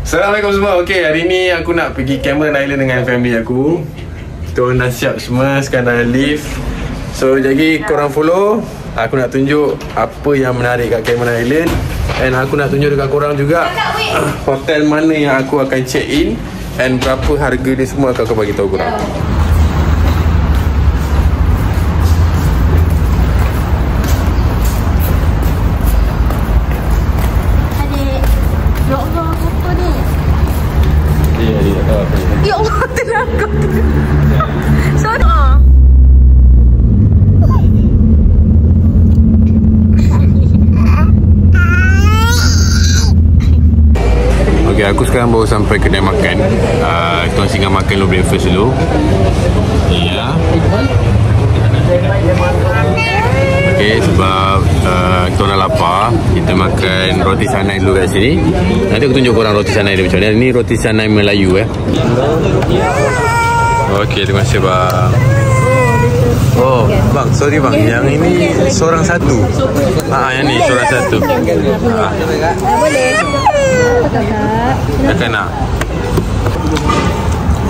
Assalamualaikum semua. Okay, hari ni aku nak pergi Cameron Island dengan family aku. Kita orang dah siap semua, sekarang dah lift. So, jadi korang follow. Aku nak tunjuk apa yang menarik kat Cameron Island. And aku nak tunjuk dekat korang juga hotel mana yang aku akan check in. And berapa harga dia semua aku bagi tahu korang. Ya Allah, tenaga. Sorry. Okay, aku sekarang baru sampai kedai makan. Kita orang singgah makan dulu, breakfast dulu. Ya. Okay, sebab kita orang dah lapar. Kita makan roti canai dulu kat sini. Nanti aku tunjuk korang roti canai dia macam mana. Ini roti canai Melayu Okay, terima kasih bang. Oh, bang, sorry bang. Yang ini seorang satu. Yang ni seorang satu. Boleh. Kakak nak.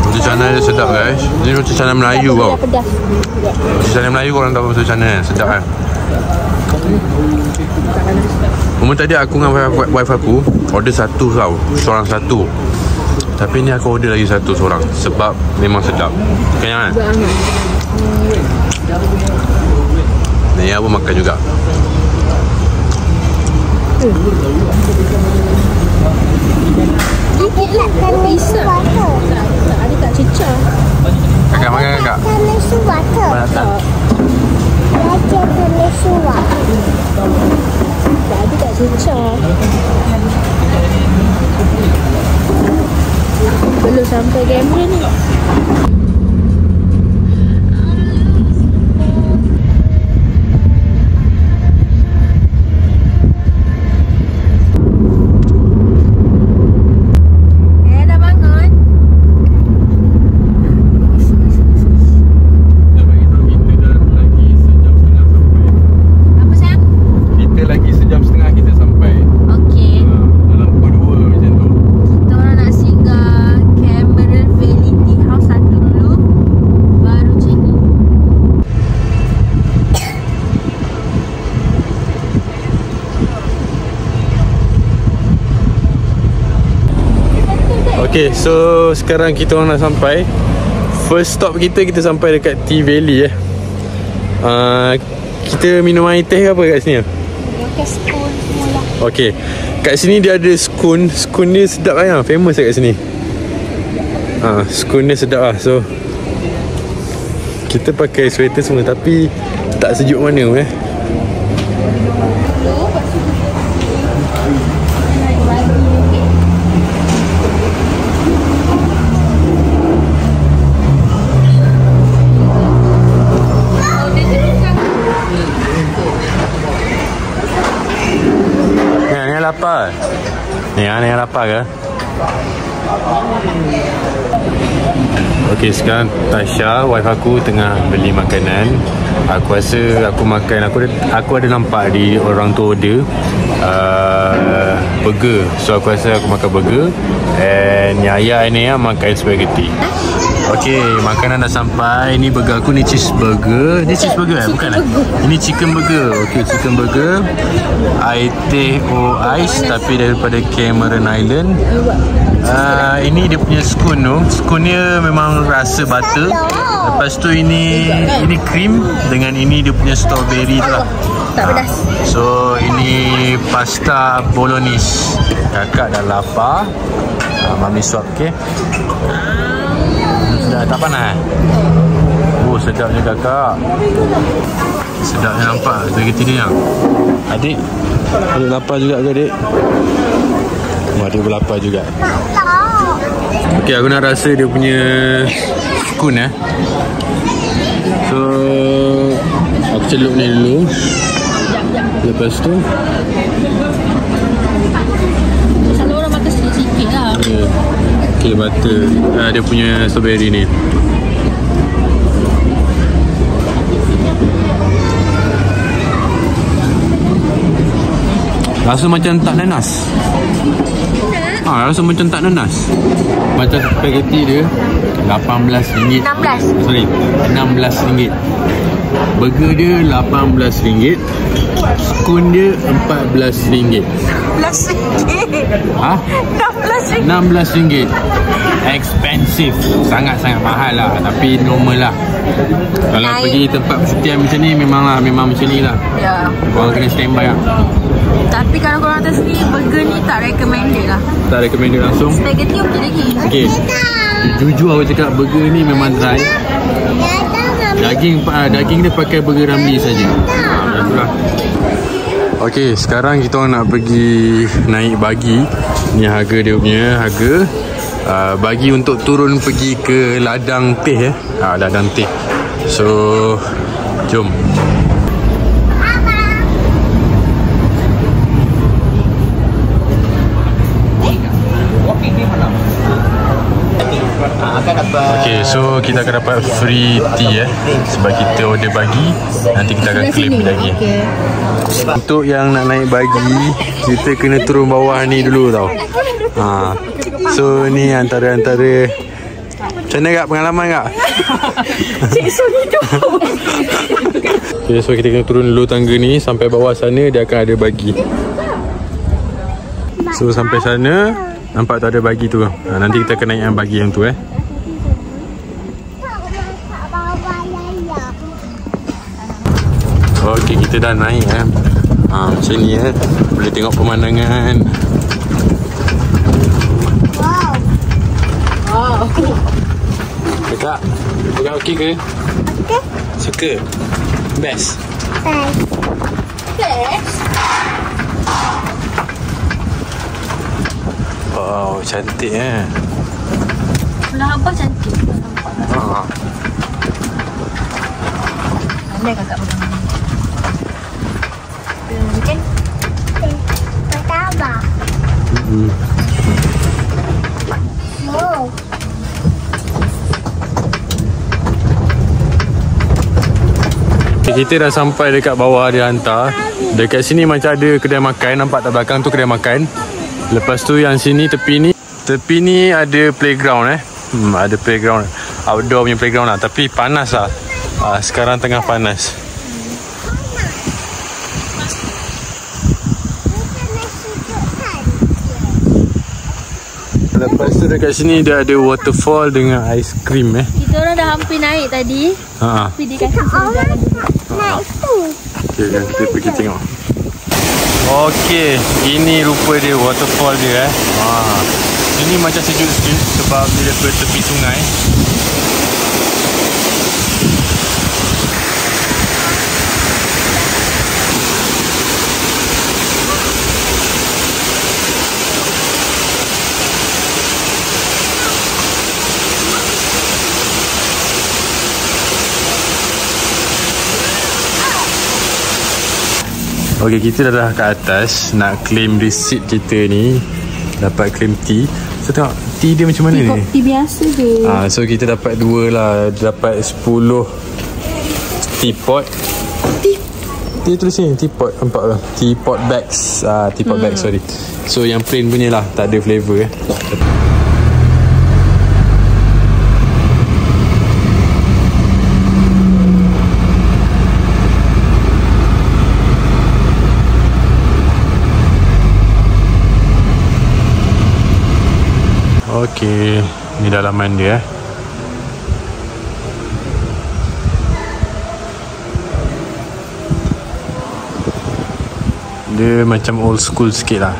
Roti canai dia sedap guys. Ini roti canai Melayu tau. Roti canai Melayu korang tahu roti canai sedap kan. Umur tadi aku dengan wife aku order satu tau, seorang satu. Tapi ni aku order lagi satu seorang sebab memang sedap. Kenyang kan? Ni aku makan juga. Kan bisa. Ada tak cecah? Kakak makan kakak. Mana tak? Ada tak cecah? Belum sampai Cameron ni. Okay, so sekarang kita orang dah sampai. First stop kita sampai dekat Tea Valley kita minum air teh ke apa kat sini? Pakai spoon semula. Okay, kat sini dia ada scone. Scone dia sedap lah, famous kat sini. Scone dia sedap lah. So kita pakai sweater semua tapi tak sejuk mana lapar. Ni yang lapar ke? Okay, sekarang Tasha, wife aku tengah beli makanan. Aku rasa aku makan, aku ada nampak di orang tu order burger. So aku rasa aku makan burger. And Yaya ni makan spaghetti. Okay, makanan dah sampai. Ini burger aku ni cheeseburger. Ni cheeseburger bukan Ini chicken burger. Okay, chicken burger. Air teh ais tapi daripada Cameron Island. Ini dia punya scone tu. Scone dia memang rasa butter. Lepas tu ini cream dengan ini dia punya strawberry tu lah. Tak pedas. So ini pasta bolognese. Kakak dah lapar. Mami suap, okay. Tak panas. Oh, sedapnya kakak. Sedapnya nampak. Spaghetti dia yang. Adik lapar juga ke adik? Adik pun lapar juga. Okay, aku nak rasa dia punya scone So aku celup ni dulu. Lepas tu selalu orang makan sikit-sikit lah. Okay, butter. Dia punya strawberry ni. Rasa macam tak nanas. Rasa macam tak nanas. Macam spaghetti dia RM18. 16. Sorry, RM16. Burger dia RM18. Skun dia RM14. RM16. Ha? RM16. RM16. Expensive. Sangat-sangat mahal lah. Tapi normal lah. Kalau pergi tempat percutian macam ni, memang macam ni lah. Ya. Korang kena standby lah. Tapi kalau korang atas ni, burger ni tak recommended lah. Tak recommended langsung. Spaghetti okey lagi. Okay, jujur aku cakap burger ni memang dry. Daging dia pakai burger Ramly saja. Itulah. Okay, sekarang kita orang nak pergi naik bagi. Ni harga dia punya harga. Bagi untuk turun pergi ke ladang teh ladang teh. So jom. Okay, so kita akan dapat free tea sebab kita order bagi. Nanti kita akan claim lagi. Untuk yang nak naik bagi, kita kena turun bawah ni dulu tau. So ni antara macam mana kak pengalaman kak? Siksa hidup. Okay, so kita kena turun dulu tangga ni. Sampai bawah sana dia akan ada bagi. So sampai sana nampak tu ada bagi tu. Nanti kita akan naik yang bagi yang tu Okay, kita dah naik macam ni boleh tengok pemandangan. Wow. Kak, okey ke? Okay. Suka? Best? Best. Wow, cantik Belah abah cantik. Pandai kakak pegang. Okay. Kata abah. Oh. Kita dah sampai dekat bawah dia hantar. Dekat sini macam ada kedai makan. Nampak tak belakang tu kedai makan. Lepas tu yang sini tepi ni ada playground ada playground, outdoor punya playground lah. Tapi panas lah. Sekarang tengah panas. Lepas tu dekat sini dia ada waterfall dengan ice cream Kita orang dah hampir naik tadi. Tapi dia kasi jalan naik tu. Okay, kita pergi tengok. Okay, ini rupa dia waterfall dia Ini macam sejuk sikit sebab dia daripada tepi sungai. Okay, kita dah kat atas nak claim receipt kita ni. Dapat claim tea. So tengok tea dia macam mana ni? Tea biasa je. So kita dapat 2 lah. Dapat 10 teapot. Dia tulis ni teapot, nampak lah. Teapot bags. Teapot bags, sorry. So yang plain punya lah, tak ada flavour Okay, ni dalaman dia Dia macam old school sikit lah.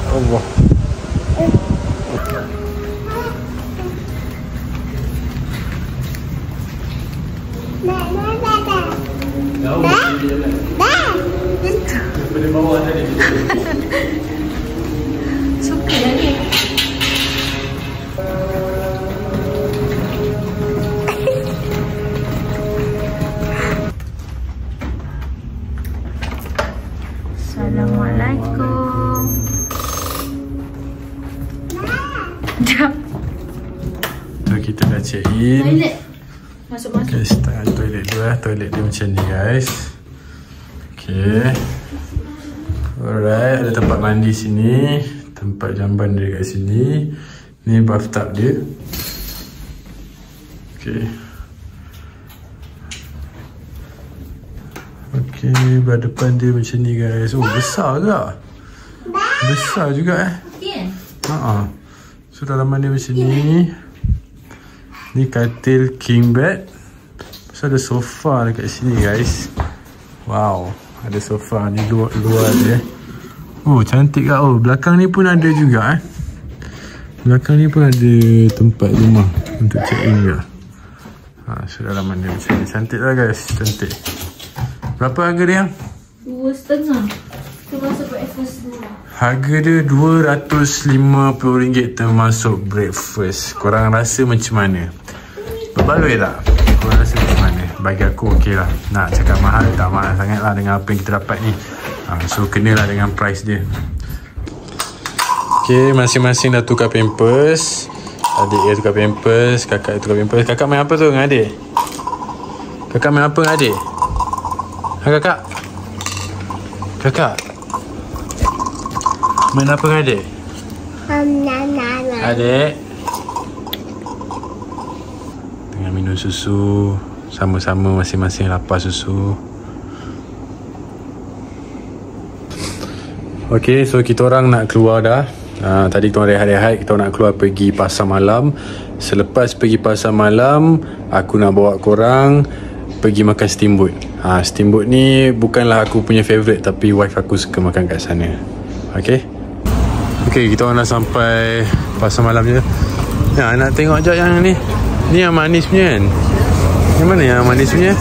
Allah. Daripada bawah tadi. Suka dah ni. Assalamualaikum. So kita dah check in. Toilet. Masuk-masuk. Okay, start toilet dulu lah. Toilet dia macam ni guys. Okay. Alright, ada tempat mandi sini. tempat jamban dia kat sini. Ni bathtub dia. Okay. Okay, belah depan dia macam ni guys. Oh, besar juga. Besar juga So dalaman dia macam ni. Ni katil king bed. So ada sofa dekat sini guys. Wow, ada sofa ni luar dia. Oh, cantik tak? Oh, belakang ni pun ada juga Belakang ni pun ada tempat rumah untuk check in juga. So dalaman dia macam ni. Cantik lah guys, cantik. Berapa harga dia? 2,500. Termasuk breakfast dulu. Harga dia RM250 termasuk breakfast. Korang rasa macam mana? Berbaloi tak? Korang rasa macam mana? Bagi aku okey lah. Nak cakap mahal tak mahal sangat lah dengan apa yang kita dapat ni. So kenalah dengan price dia. Okay, masing-masing dah tukar pampers. Adik dia tukar pampers, kakak tukar pampers. Kakak main apa tu dengan adik? Kakak main apa dengan adik? Kakak? Kakak? Main apa dengan adik? Adik? Tengah minum susu. Sama-sama masing-masing lapar susu. Okay, so kita orang nak keluar dah. Tadi kita orang rehat-rehat. Kita nak keluar pergi pasar malam. Selepas pergi pasar malam, aku nak bawa korang pergi makan steamboat. Steamboat ni bukanlah aku punya favourite, tapi wife aku suka makan kat sana. Okay. Okay, kita orang dah sampai pasar malam je. Nak tengok je yang ni. Ni yang manis punya kan? Yang mana yang manis punya?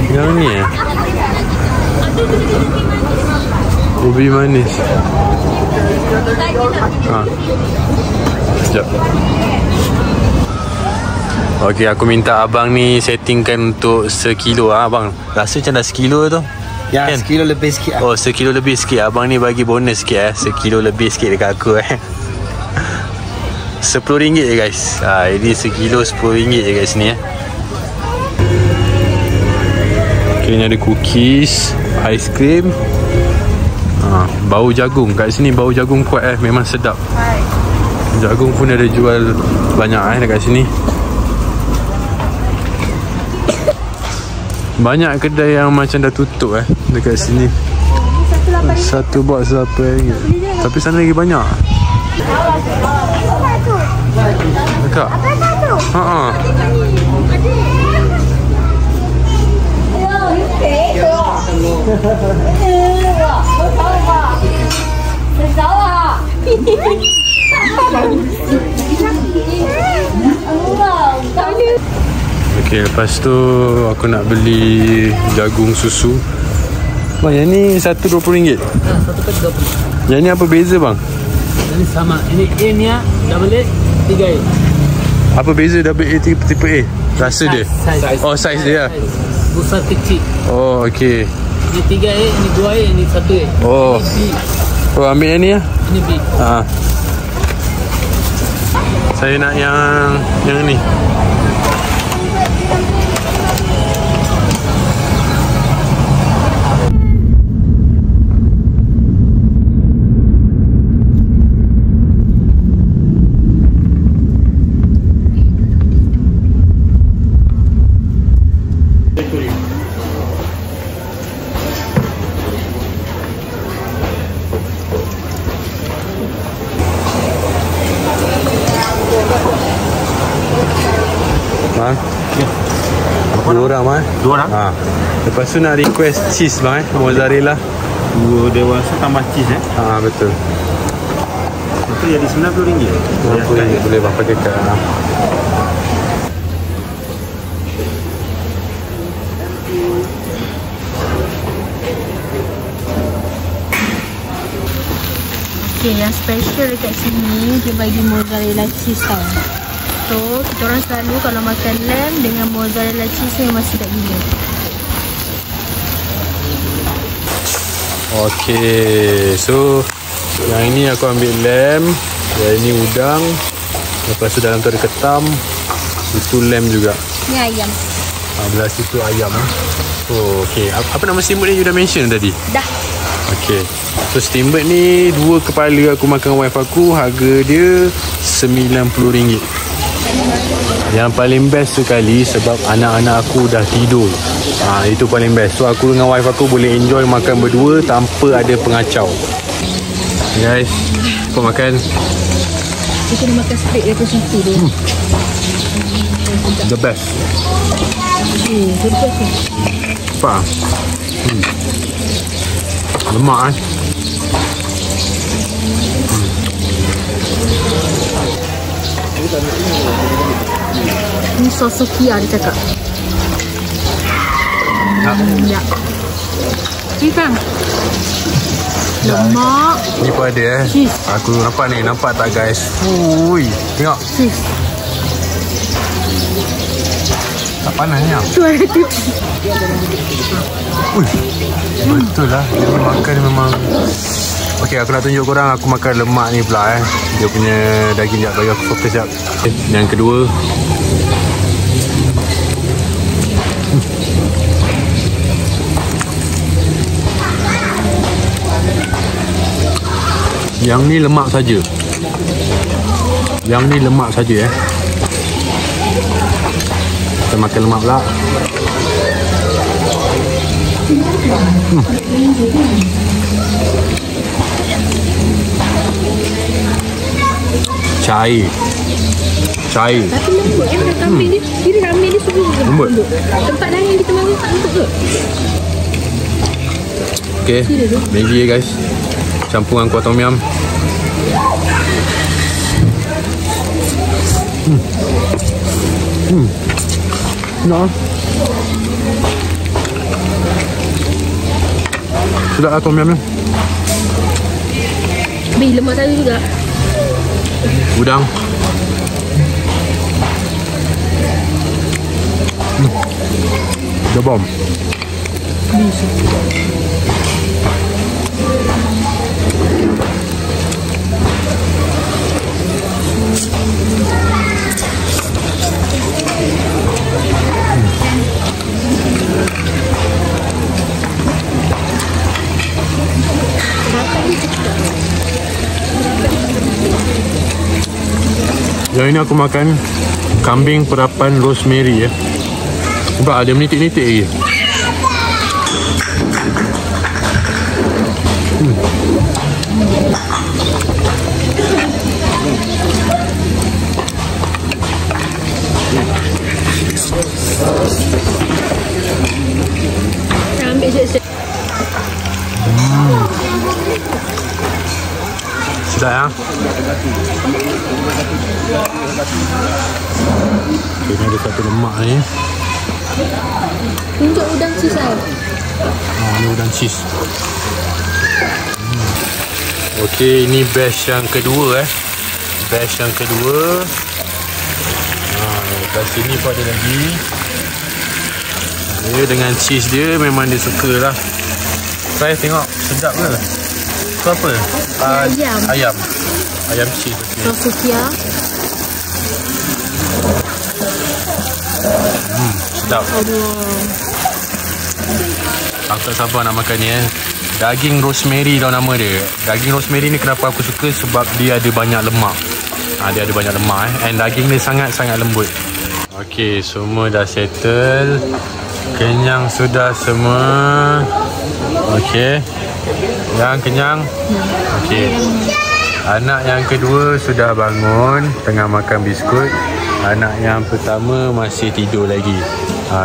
Yang ni ubi manis. Sekejap. Okay, aku minta abang ni settingkan untuk sekilo. Abang rasa macam dah sekilo tu. Ya, kan? Sekilo lebih sikit. Oh, sekilo lebih sikit. Abang ni bagi bonus sikit sekilo lebih sikit dekat aku RM10 je guys. Ini sekilo RM10 je kat sini Okay, ni ada cookies, aiskrim. Bau jagung kat sini, bau jagung kuat memang sedap. Jagung pun ada jual banyak dekat sini. Banyak kedai yang macam dah tutup dekat sini. Satu box RM8. Tapi sana lagi banyak. Kakak. Okay, lepas tu aku nak beli jagung susu. Bang, yang ni satu RM20? Satu kali RM20. Yang ni apa beza bang? Ini sama. Ini A ni double A, 3A. Apa beza double A tipe A? Rasa dia? Size. Oh, size dia lah. Besar kecil. Oh, okay. Ini 3A, ini 2A, ini 1A. Oh. Ini B. Oh, ambil yang ni lah. Ini B. Saya nak yang ni. Bang? Ya. Dua orang bang? Dua orang? Lepas tu nak request cheese bang mozzarella. Dua dewasa tambah cheese Betul. Itu jadi RM90. RM90 boleh bang pakai kad. Okay, yang special dekat sini dia bagi mozzarella cheese tau. So, kita orang selalu kalau makan lamb dengan mozzarella cheese memang sedap gila. Okay, so yang ini aku ambil lamb, yang ini udang, lepas tu dalam tu ada ketam, itu lamb juga. Ni ayam. Belah situ ayam. Oh, okay. Apa nama steamboat ni you dah mention tadi? Dah. Okey. So steamboat ni 2 kepala aku makan wife aku, harga dia RM90. Yang paling best sekali sebab anak-anak aku dah tidur. Itu paling best. So aku dengan wife aku boleh enjoy makan berdua tanpa ada pengacau. Guys, kau makan. Kita nak makan straight dari situ tu. The best. Sedap tu. Apa? Lemak Ni sos Sukiya dia cakap. Ya. Ikan. Lemak. Ni pun ada Cheese. Aku nampak ni. Nampak tak guys? Ui, tengok. Cheese. Tak panas ni. Tu ada tu. Ui, betul lah. Dia makan memang. Okey, aku nak tunjuk korang aku makan lemak ni pula Dia punya daging. Sekejap, bagi aku fokus sekejap. Okay, yang kedua. Yang ni lemak saja. Yang ni lemak saja Kita makan lemak pula. Cair. Tapi lembut kambing dia. Dia ramen dia semua Lembut. Tempat lain kita makan tak lembut ke? Okay, Maggi guys. Campur dengan kuah tom yum. Nah. Sedap lah tom yum ni. Habis lemak sayur juga. Udang. The bomb. Yang ini aku makan kambing perapan rosemary Sebab ada menitik-nitik lagi. Ambil set-set. Sedap ya. Okay, ni ada satu lemak ni. Tunjuk udang cheese lah. Ni udang cheese. Okey, ini batch yang kedua Batch yang kedua. Kat sini pun ada lagi. Dia dengan cheese dia memang dia suka lah. Try tengok sedap ke? Itu apa? Ayam. Ayam cheese. Okay. Sos Sukiya. Sedap. Aku tak sabar nak makan ni Daging rosemary tau nama dia. Daging rosemary ni kenapa aku suka sebab dia ada banyak lemak. Dia ada banyak lemak and daging dia sangat-sangat lembut. Okey, semua dah settle. Kenyang sudah semua. Okey. Yang kenyang? Okey. Anak yang kedua sudah bangun, tengah makan biskut. Anak yang pertama masih tidur lagi.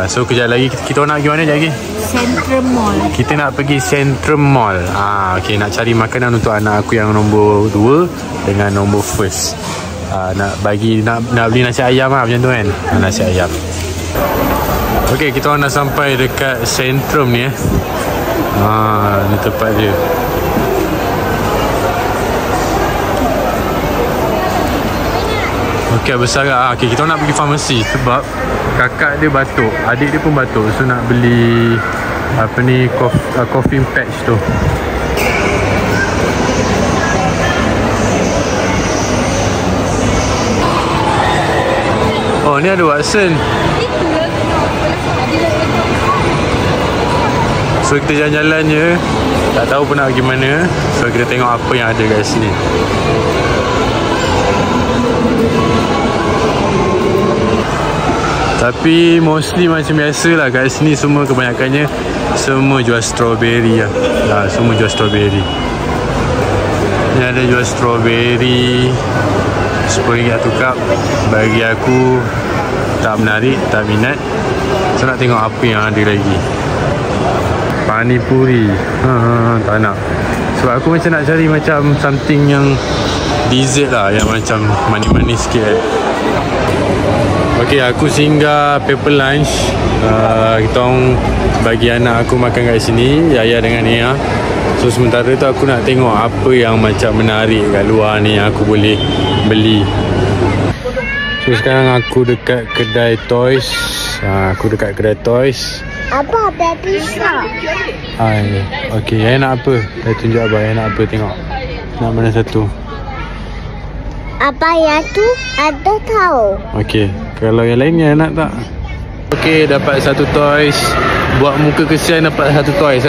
So kejap lagi kita nak pergi mana lagi? Centrum Mall. Kita nak pergi Centrum Mall. Okey, nak cari makanan untuk anak aku yang nombor 2 dengan nombor first. Nak beli nasi ayam macam tu kan. Nasi ayam. Okey, kita orang dah sampai dekat Centrum ni ni tempat dia. Okey, besar lah. Okey, kita nak pergi farmasi sebab kakak dia batuk, adik dia pun batuk. So nak beli coffee patch tu. Oh, ni ada Watson. So kita jalan-jalan je. Tak tahu pun nak pergi mana. So kita tengok apa yang ada kat sini. Tapi mostly macam biasa lah kat sini, semua kebanyakannya semua jual strawberry lah. Semua jual strawberry. Ni ada jual strawberry RM10 satu cup. Bagi aku tak menarik, tak minat. So nak tengok apa yang ada lagi. Panipuri. Tak nak. Sebab aku macam nak cari macam something yang dessert lah, yang macam manis-manis sikit kan. Ok, aku singgah Paper Lunch. Kita orang bagi anak aku makan kat sini, Yaya dengan Nia. So sementara tu aku nak tengok apa yang macam menarik kat luar ni yang aku boleh beli. So sekarang aku dekat kedai toys. Aku dekat kedai toys. Apa baby shark? Ok, Yaya nak apa? Saya tunjuk abang, Yaya nak apa, tengok. Nak mana satu? Apa yang tu ada tahu. Ok, kalau yang lain Yaya nak tak? Ok, dapat satu toys. Buat muka kesian dapat satu toys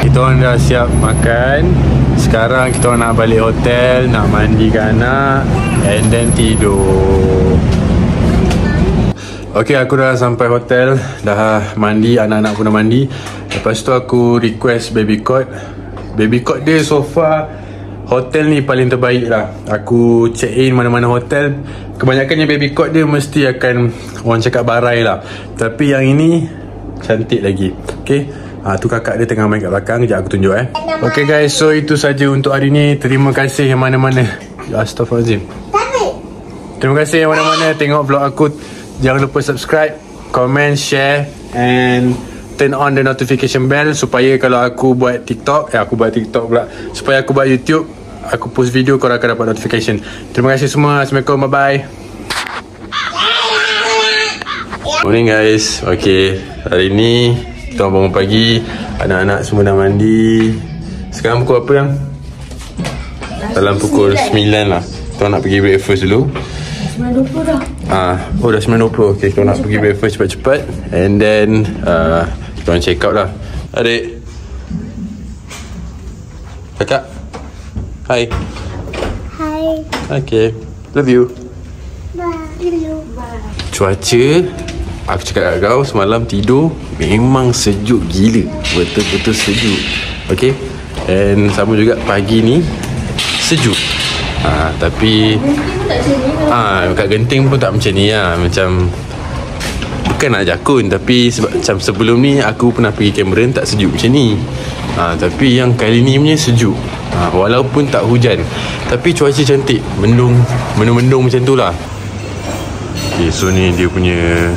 Kita orang dah siap makan. Sekarang kita orang nak balik hotel, nak mandikan anak and then tidur. Ok, aku dah sampai hotel. Dah mandi, anak-anak pun dah mandi. Lepas tu aku request baby cot. Baby cot dia so far hotel ni paling terbaik lah. Aku check in mana-mana hotel, kebanyakannya baby cot dia mesti akan orang cakap barai lah. Tapi yang ini cantik lagi. Ok, tu kakak dia tengah main kat belakang. Sekejap aku tunjuk Ok guys, so itu saja untuk hari ni. Terima kasih yang mana-mana. Astaghfirullahaladzim. Terima kasih yang mana-mana tengok vlog aku. Jangan lupa subscribe, comment, share and turn on the notification bell supaya kalau aku buat TikTok, supaya aku buat YouTube, aku post video, korang akan dapat notification. Terima kasih semua. Assalamualaikum, bye bye. Morning guys. Ok, hari ni kita bangun pagi, anak-anak semua dah mandi. Sekarang pukul apa yang? Dalam pukul 9 lah. Kita nak pergi breakfast dulu. 9.20 dah. Dah 9.20. Okay, kita nak pergi breakfast cepat-cepat. And then kita orang check out lah. Adik, kakak, hi. Hai. Okay, love you. Bye. Cuaca, aku cakap kat kau, semalam tidur memang sejuk gila. Betul-betul sejuk. Okay, and sama juga pagi ni sejuk. Tapi kat Genting pun tak macam ni lah. Macam bukan nak jakun, tapi sebab macam sebelum ni aku pernah pergi Cameron, tak sejuk macam ni. Tapi yang kali ni punya sejuk. Walaupun tak hujan, tapi cuaca cantik. Mendung-mendung macam tu lah. Okay, so ni dia punya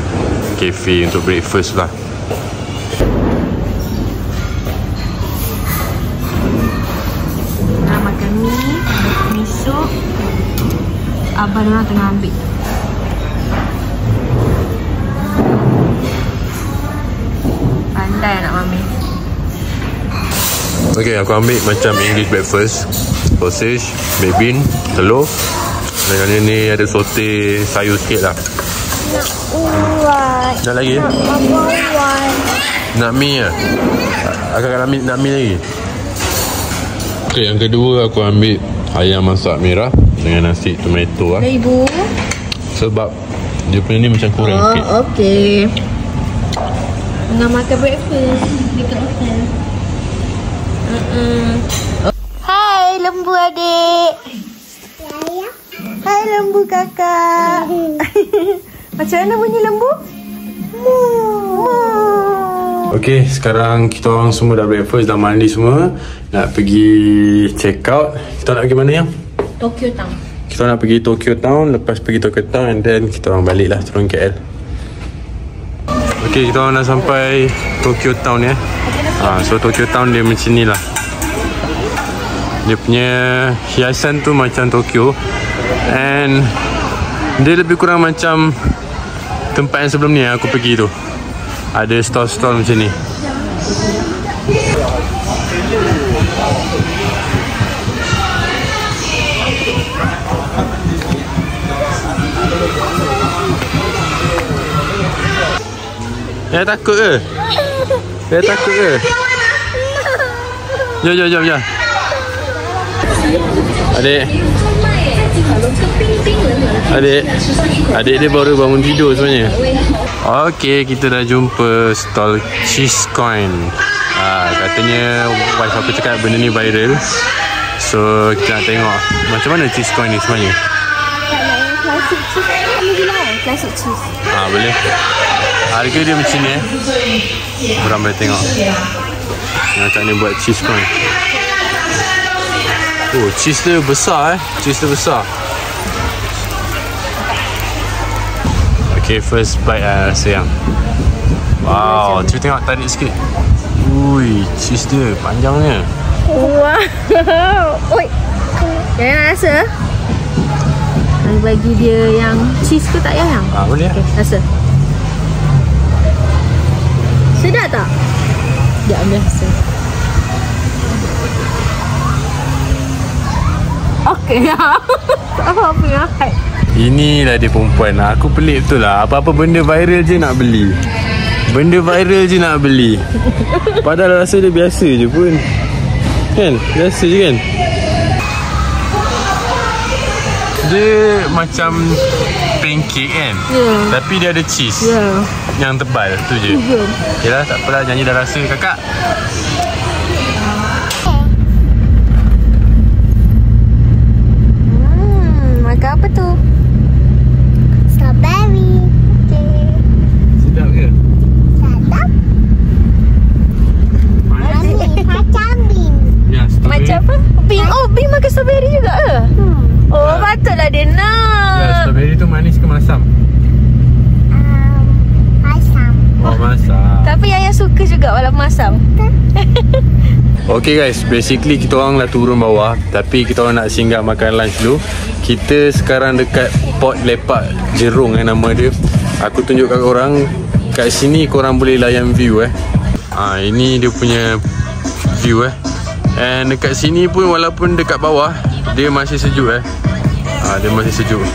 cafe untuk breakfast lah. Nak makan mi sup. Abang orang tengah ambil. Pandai nak mami. Okay, aku ambil macam English breakfast. Sausage, baked bean, telur. Dan ni ada sote sayur sikit lah. Nak lagi? Nak mi lah? Akak nak mi lagi? Okay, yang kedua aku ambil ayam masak merah dengan nasi tomato lah. Ibu. Sebab dia punya ni macam kurang sikit. Okay. Tengah makan breakfast dekat hotel. Hai lembu adik. Hai lembu kakak. Macam mana bunyi lembu? Okay, sekarang kita orang semua dah breakfast, dah mandi semua. Nak pergi check out. Kita nak pergi mana yang? Tokyo Town. Kita nak pergi Tokyo Town. Lepas pergi Tokyo Town and then kita orang balik lah turun KL. Okay, kita orang dah sampai Tokyo Town ya. So Tokyo Town dia macam ni lah. Dia punya hiasan tu macam Tokyo. And dia lebih kurang macam tempat yang sebelum ni yang aku pergi tu. Ada stall-stall macam ni. Ya, takut ke? Dia takut ke? Jom. Adik dia baru bangun tidur sebenarnya. Okey, kita dah jumpa stall cheese coin. Katanya wife aku cakap benda ni viral. So kita nak tengok macam mana cheese coin ni sebenarnya. Classic cheese. Classic cheese. Boleh. Harga dia macam ni korang boleh tengok. Macam ni buat cheese coin. Oh, cheese dia besar Cheese dia besar. Okay, first bite rasa yang wow, cuba tengok, tarik sikit. Ui, cheese dia panjangnya. Wow. Oi. Yang rasa? Bagi dia yang cheese ke tak yang? Boleh. Okay, rasa. Sedap tak? Sekejap ambil rasa. Okey. Tak apa-apa yang hype. Inilah dia perempuan. Aku pelik betul lah. Apa-apa benda viral je nak beli. Padahal rasa dia biasa je pun. Kan? Biasa je kan? Dia macam pancake kan? Tapi dia ada cheese yang tebal. Tu je. Okay lah, tak apalah. Janji dah rasa kakak. Makan apa tu? Strawberry. Sedap ke? Sedap. Manis macam bin. Ya, strawberry. Macam apa? Bin. Oh, bin makan strawberry juga ke? Oh, patutlah dia nak. Ya, strawberry tu manis ke masam? Masam. Oh, masam. Tapi Ayah suka juga walaupun masam. Okay guys, basically kita orang dah turun bawah. Tapi kita orang nak singgah makan lunch dulu. Kita sekarang dekat Port Lepak Jerung nama dia. Aku tunjuk kat korang. Kat sini korang boleh layan view ini dia punya view And dekat sini pun walaupun dekat bawah, dia masih sejuk dia masih sejuk.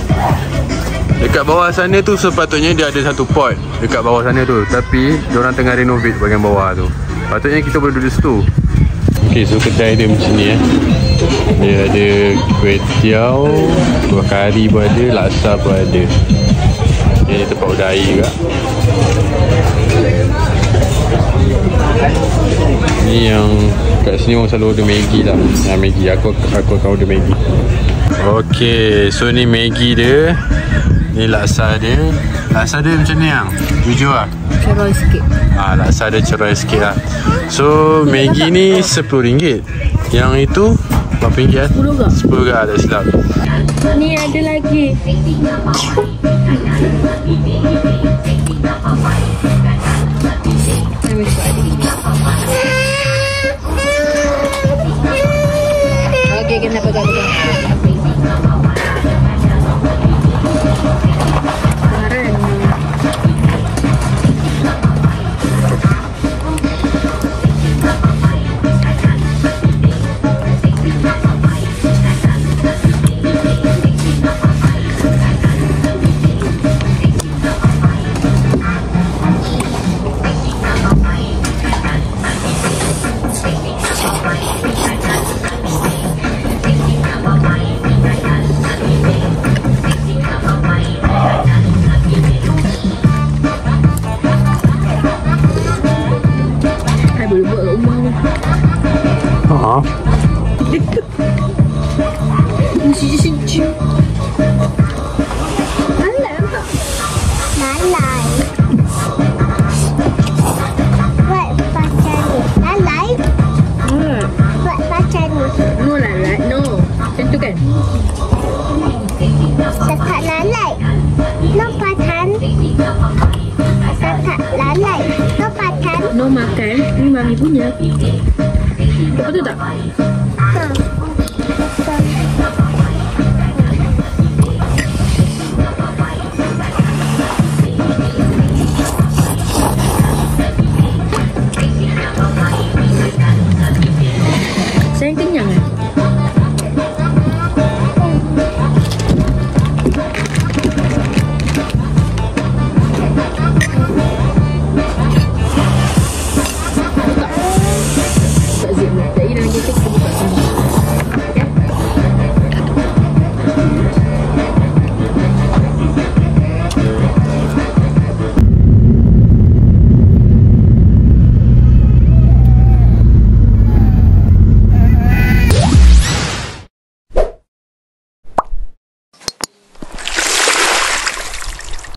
Dekat bawah sana tu sepatutnya dia ada satu port dekat bawah sana tu. Tapi diorang tengah renovate bahagian bawah tu. Patutnya kita boleh duduk situ. Okay, so kedai dia macam ni Dia ada kuih tiaw, kuah kari pun ada, laksa pun ada. Ini tempat udai juga. Ni yang kat sini orang selalu order Maggi lah. Maggi, aku akan order Maggi. Okay, so ni Maggi dia. Ni laksa dia. Laksa dia macam ni yang jujur lah. Cerai sikit. Laksa dia cerai sikit lah. So Maggi ni RM10. Yang itu berapa ringgit? RM10 ke? Tak silap. Ni ada lagi. Okey, kena pegang. No makan, ni mami punya. Betul tak?